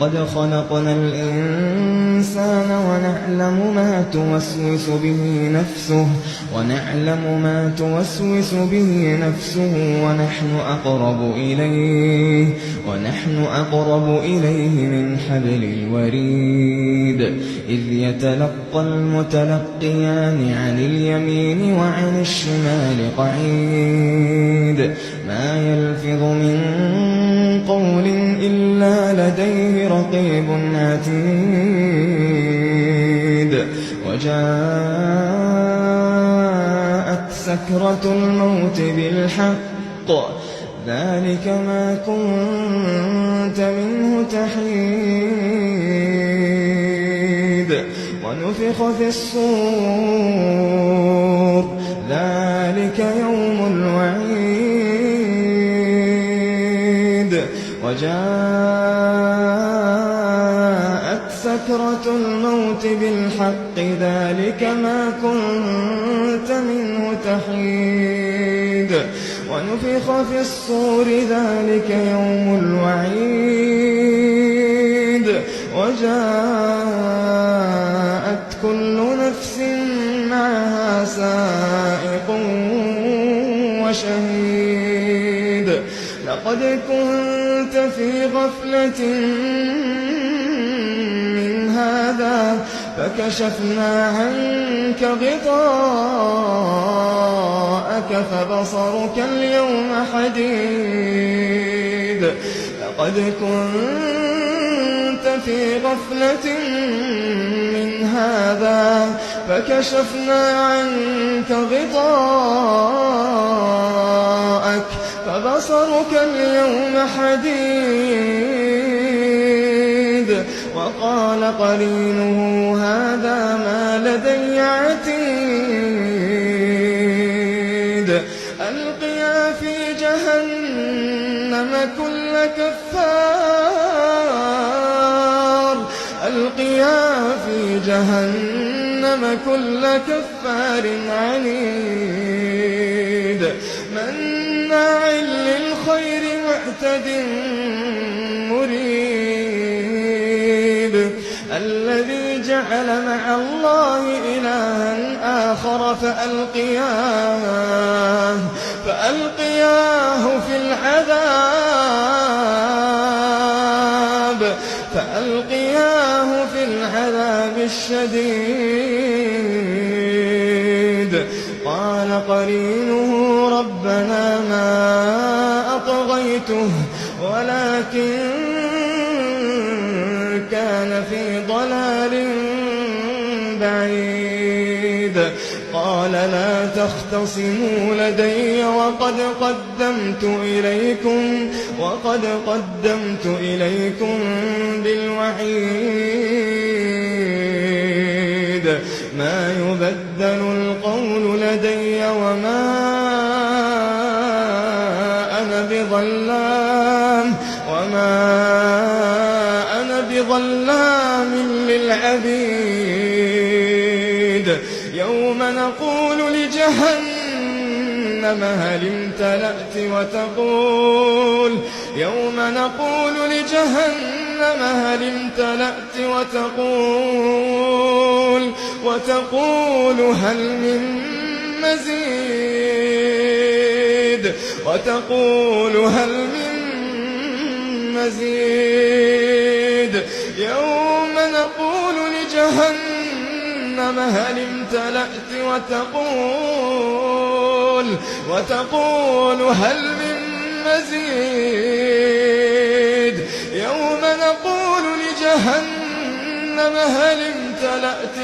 لقد خلقنا الإنسان ونعلم ما توسوس به نفسه ونحن أقرب إليه من حبل الوريد إذ يتلقى المتلقيان عن اليمين وعن الشمال قعيد ما يلفظ من قول إلا لديه رقيب عتيد وجاءت سكرة الموت بالحق ذلك ما كنت منه تحيد ونفخ في الصور ذلك يوم الوعيد وجاءت سكرة الموت بالحق ذلك ما كنت منه تحيد ونفخ في الصور ذلك يوم الوعيد وجاءت كل نفس معها سائق وشهيد لقد كنت في غفلة من هذا فكشفنا عنك غطاءك فبصرك اليوم حديد لقد كنت في غفلة من هذا فكشفنا عنك غطاءك فبصرك اليوم حديد وقال قرينه هذا ما لدي عتيد ألقيا في جهنم كل كفار عنيد مناع للخير معتد مريب الذي جعل مع الله إلها آخر فألقياه في العذاب الشديد قال قرينه ربنا ما أطغيته ولكن كان في ضلال بعيد قال لا تختصموا لدي وقد قدمت إليكم بالوعيد ما يبدل القول لدي وما أنا بظلام للعبيد يوم نقول لجهنم هل امتلأت وتقول هل من مزيد يوم نقول لجهنم هل امتلأت وتقول هل من مزيد يوم نقول لجهنم هل امتلأت